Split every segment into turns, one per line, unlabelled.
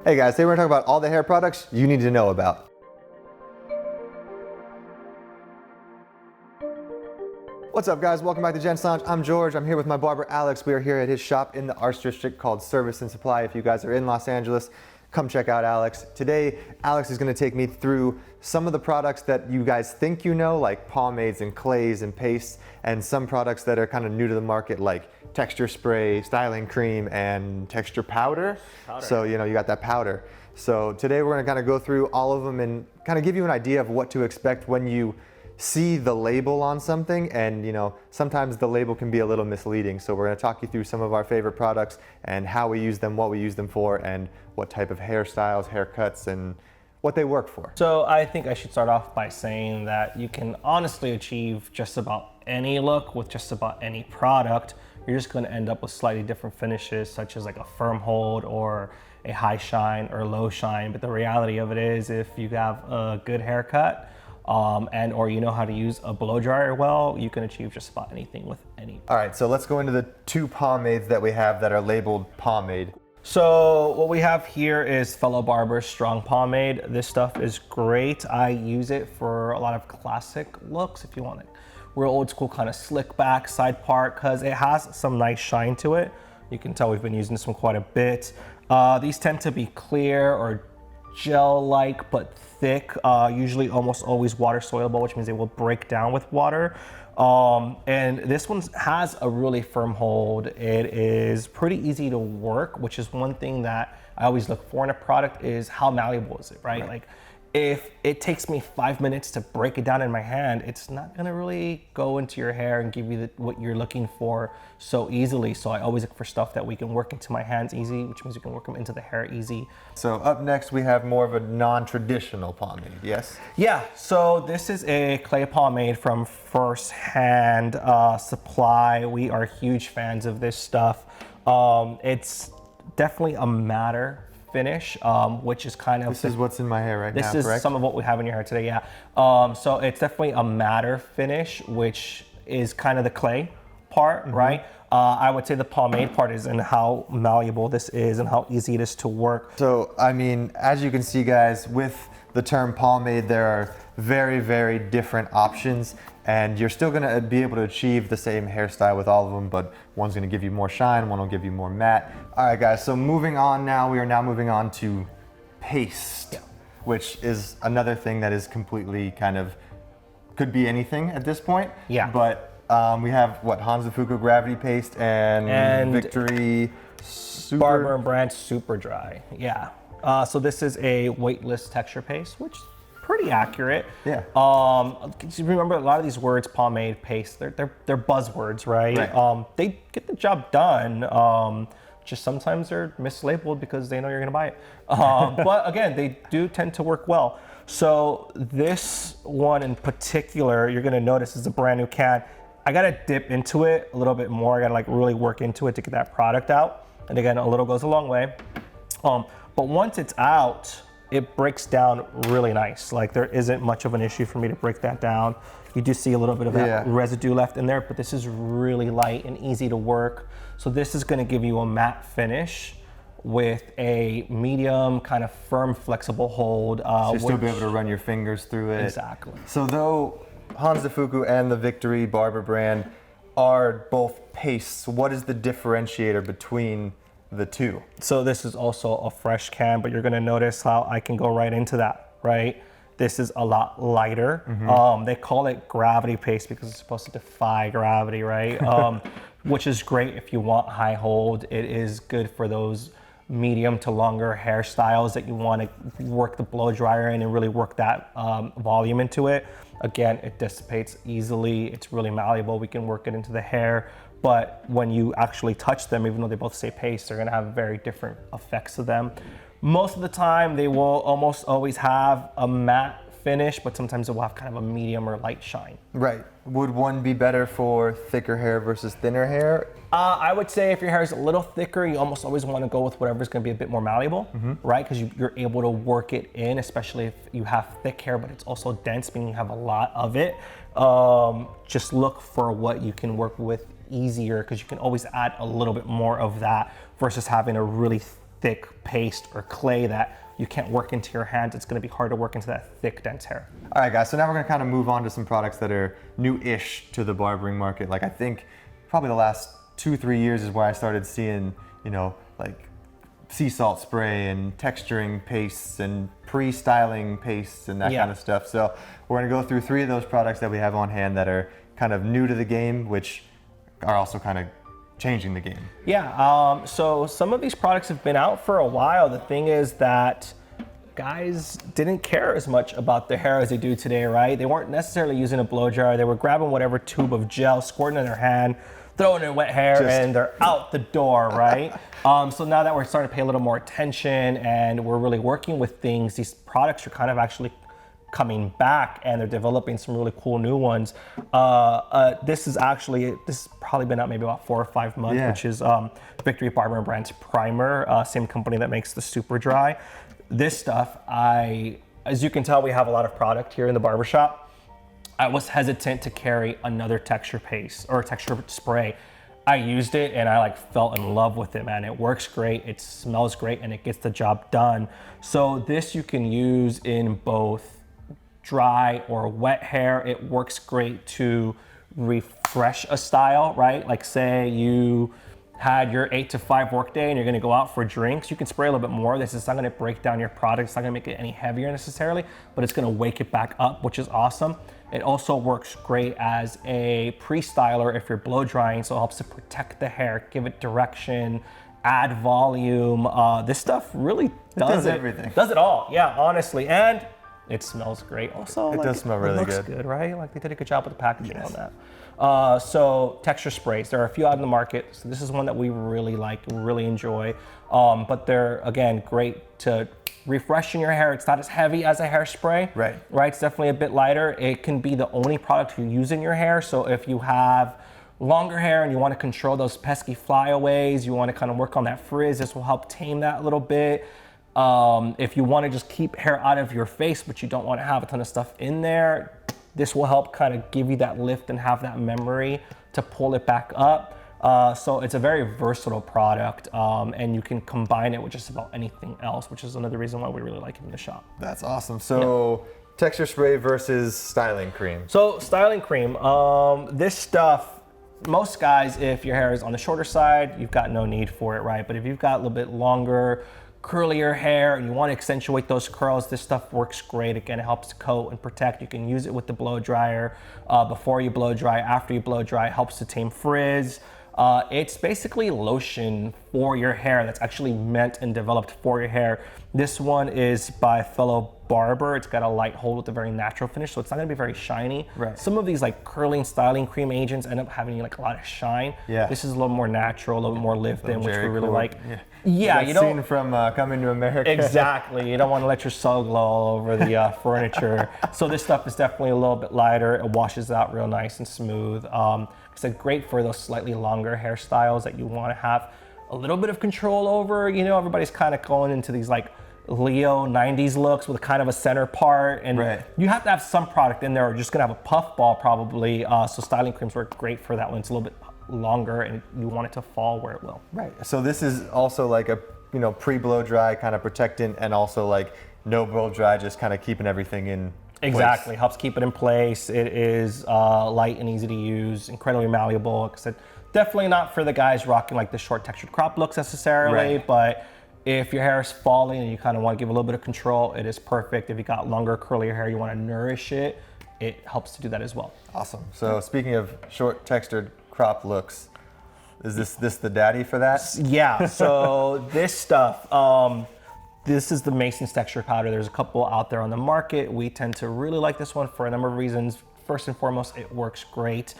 Hey guys, today we're gonna talk about all the hair products you need to know about. What's up guys, welcome back to Gents Lounge. I'm George, I'm here with my barber Alex. We are here at his shop in the Arts District called Service and Supply. If you guys are in Los Angeles, come check out Alex. Today, Alex is gonna take me through some of the products that you guys think you know, like pomades and clays and pastes, and some products that are kind of new to the market, like texture spray, styling cream, and texture powder. So, you know, you got that powder. So today we're gonna kind of go through all of them and kind of give you an idea of what to expect when you see the label on something, and you know, sometimes the label can be a little misleading. So we're gonna talk you through some of our favorite products and how we use them, what we use them for, and what type of hairstyles, haircuts, and what they work for.
So I think I should start off by saying that you can honestly achieve just about any look with just about any product. You're just gonna end up with slightly different finishes, such as like a firm hold or a high shine or low shine. But the reality of it is, if you have a good haircut, or you know how to use a blow dryer well, you can achieve just about anything with any.
All right, so let's go into the two pomades that we have that are labeled pomade.
So what we have here is Fellow Barber Strong Pomade. This stuff is great. I use it for a lot of classic looks, if you want it. Real old school kind of slick back side part, because it has some nice shine to it. You can tell we've been using this one quite a bit. These tend to be clear or gel-like but thick, usually almost always water soluble, which means they will break down with water. And this one has a really firm hold. It is pretty easy to work, which is one thing that I always look for in a product, is how malleable is it, right? Like if it takes me 5 minutes to break it down in my hand, it's not gonna really go into your hair and give you what you're looking for so easily. So I always look for stuff that we can work into my hands easy, which means we can work them into the hair easy.
So up next we have more of a non-traditional pomade, yes?
Yeah, so this is a clay pomade from First Hand Supply. We are huge fans of this stuff. It's definitely a matte finish, which is kind of...
This is what's in my hair right now, correct?
This is some of what we have in your hair today, yeah. So it's definitely a matte finish, which is kind of the clay part, right? I would say the pomade part is in how malleable this is and how easy it is to work.
So, I mean, as you can see guys, with the term pomade, there are very, very different options, and you're still gonna be able to achieve the same hairstyle with all of them, but one's gonna give you more shine, one will give you more matte. All right guys, so moving on now, we are now moving on to paste, which is another thing that is completely kind of, could be anything at this point.
Yeah.
But we have what, Hansafuku Gravity Paste and Victory Super...
Barber and Brand Super Dry, yeah. So this is a weightless texture paste, which is pretty accurate.
Yeah.
Remember, a lot of these words, pomade, paste, they're buzzwords, right? They get the job done. Just sometimes they're mislabeled because they know you're gonna buy it. But again, they do tend to work well. So this one in particular, you're gonna notice is a brand new can. I gotta dip into it a little bit more. I gotta like really work into it to get that product out. And again, a little goes a long way. But once it's out, it breaks down really nice. Like there isn't much of an issue for me to break that down. You do see a little bit of that residue left in there, but this is really light and easy to work. So this is gonna give you a matte finish with a medium, kind of firm, flexible hold.
So you'll still be able to run your fingers through it.
Exactly.
So though Hansafuku and the Victory Barber brand are both pastes, what is the differentiator between the two?
So this is also a fresh can, but you're gonna notice how I can go right into that, right? This is a lot lighter. They call it gravity paste because it's supposed to defy gravity, right? Which is great if you want high hold. It is good for those medium to longer hairstyles that you want to work the blow dryer in and really work that volume into it. Again, it dissipates easily. It's really malleable. We can work it into the hair. But when you actually touch them, even though they both say paste, they're gonna have very different effects to them. Most of the time, they will almost always have a matte finish, but sometimes it will have kind of a medium or light shine.
Right. Would one be better for thicker hair versus thinner hair?
I would say if your hair is a little thicker, you almost always want to go with whatever's going to be a bit more malleable, right? Because you're able to work it in, especially if you have thick hair, but it's also dense, meaning you have a lot of it. Just look for what you can work with easier, because you can always add a little bit more of that versus having a really thick paste or clay that you can't work into your hands. It's gonna be hard to work into that thick, dense hair.
All right, guys, so now we're gonna kind of move on to some products that are new-ish to the barbering market. Like I think probably the last 2-3 years is where I started seeing, you know, like sea salt spray and texturing pastes and pre-styling pastes and that kind of stuff. So we're gonna go through 3 of those products that we have on hand that are kind of new to the game, which are also kind of changing the game.
Yeah, so some of these products have been out for a while. The thing is that guys didn't care as much about their hair as they do today, right? They weren't necessarily using a blow dryer. They were grabbing whatever tube of gel, squirting in their hand, throwing it in wet hair, and they're out the door, right? So now that we're starting to pay a little more attention and we're really working with things, these products are kind of actually coming back, and they're developing some really cool new ones. This has probably been out maybe about 4 or 5 months, which is Victory Barber Brand's primer, same company that makes the Super Dry. This stuff, as you can tell, we have a lot of product here in the barbershop. I was hesitant to carry another texture paste or texture spray. I used it and I fell in love with it, man. It works great, it smells great, and it gets the job done. So this you can use in both dry or wet hair. It works great to refresh a style, right? Like say you had your 8 to 5 work day and you're gonna go out for drinks, you can spray a little bit more. This is not gonna break down your product. It's not gonna make it any heavier necessarily, but it's gonna wake it back up, which is awesome. It also works great as a pre-styler if you're blow drying, so it helps to protect the hair, give it direction, add volume. This stuff really does
everything.
Does it all, yeah, honestly. And it smells great. Also,
it does smell really
good. Good, right? Like they did a good job with the packaging on that. So texture sprays, there are a few out in the market. So this is one that we really like, really enjoy. But they're, again, great to refreshen your hair. It's not as heavy as a hairspray. Right. It's definitely a bit lighter. It can be the only product you use in your hair. So if you have longer hair and you want to control those pesky flyaways, you want to kind of work on that frizz, this will help tame that a little bit. If you want to just keep hair out of your face, but you don't want to have a ton of stuff in there, this will help kind of give you that lift and have that memory to pull it back up. So it's a very versatile product, and you can combine it with just about anything else, which is another reason why we really like it in the shop.
That's awesome. So texture spray versus styling cream.
So styling cream, this stuff, most guys, if your hair is on the shorter side, you've got no need for it, right? But if you've got a little bit longer, curlier hair and you want to accentuate those curls, this stuff works great. Again, it helps coat and protect. You can use it with the blow dryer before you blow dry, after you blow dry. It helps to tame frizz. It's basically lotion for your hair that's actually meant and developed for your hair. This one is by fellow Barber. It's got a light hold with a very natural finish, so it's not gonna be very shiny.
Right.
Some of these curling styling cream agents end up having a lot of shine.
Yeah.
This is a little more natural, a little bit more lift-in, which we really like.
Yeah, you don't. Scene from Coming to America.
Exactly. You don't want to let your soul glow all over the furniture. So this stuff is definitely a little bit lighter. It washes out real nice and smooth. It's great for those slightly longer hairstyles that you want to have a little bit of control over. You know, everybody's kind of going into these Leo 90s looks with kind of a center part, and you have to have some product in there, or you're just gonna have a puff ball probably. So styling creams work great for that one. It's a little bit longer and you want it to fall where it will. Right.
So this is also like a pre-blow dry kind of protectant, and also no blow dry, just kind of keeping everything in
Exactly,
place.
Helps keep it in place. It is light and easy to use, incredibly malleable. Like I said, definitely not for the guys rocking the short textured crop looks necessarily, but if your hair is falling and you kind of want to give a little bit of control, it is perfect. If you got longer, curlier hair, you want to nourish it, it helps to do that as well.
Awesome. So speaking of short textured crop looks, is this the daddy for that?
Yeah, so this stuff, this is the Mason's texture powder. There's a couple out there on the market. We tend to really like this one for a number of reasons. First and foremost, it works great.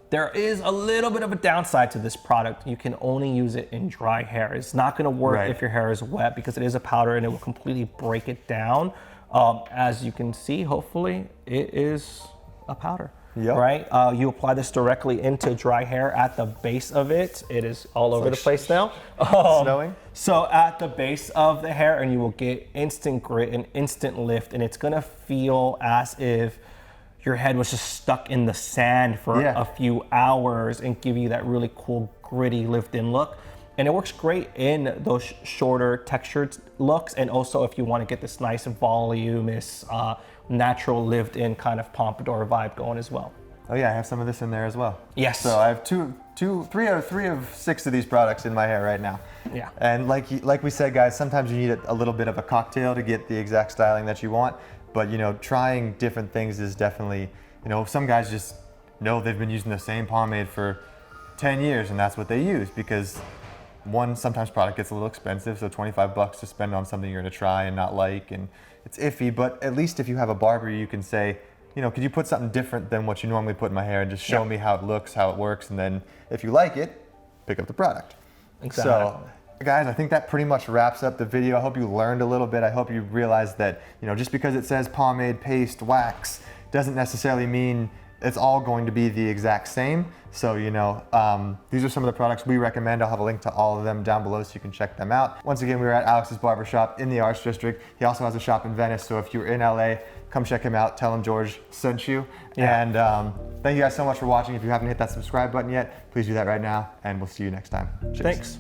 There is a little bit of a downside to this product. You can only use it in dry hair. It's not gonna work if your hair is wet, because it is a powder and it will completely break it down. As you can see, hopefully, it is a powder. Right? You apply this directly into dry hair at the base of it. It is all over the place now.
Snowing?
So at the base of the hair, and you will get instant grit and instant lift, and it's gonna feel as if your head was just stuck in the sand for a few hours, and give you that really cool, gritty, lift-in look. And it works great in those shorter textured looks, and also if you want to get this nice voluminous, natural lived-in kind of pompadour vibe going as well.
Oh yeah, I have some of this in there as well.
Yes.
So I have three of 6 of these products in my hair right now.
Yeah.
And like we said, guys, sometimes you need a little bit of a cocktail to get the exact styling that you want. But you know, trying different things is definitely, you know, some guys just know they've been using the same pomade for 10 years and that's what they use, because one, sometimes product gets a little expensive, so 25 bucks to spend on something you're gonna try and not like, and it's iffy. But at least if you have a barber, you can say, you know, could you put something different than what you normally put in my hair and just show me how it looks, how it works, and then if you like it, pick up the product.
Exactly.
So, guys, I think that pretty much wraps up the video. I hope you learned a little bit. I hope you realized that, you know, just because it says pomade, paste, wax, doesn't necessarily mean it's all going to be the exact same. So, you know, these are some of the products we recommend. I'll have a link to all of them down below so you can check them out. Once again, we were at Alex's barbershop in the Arts District. He also has a shop in Venice, so if you're in LA, come check him out. Tell him George sent you.
Yeah.
And thank you guys so much for watching. If you haven't hit that subscribe button yet, please do that right now, and we'll see you next time. Cheers.
Thanks.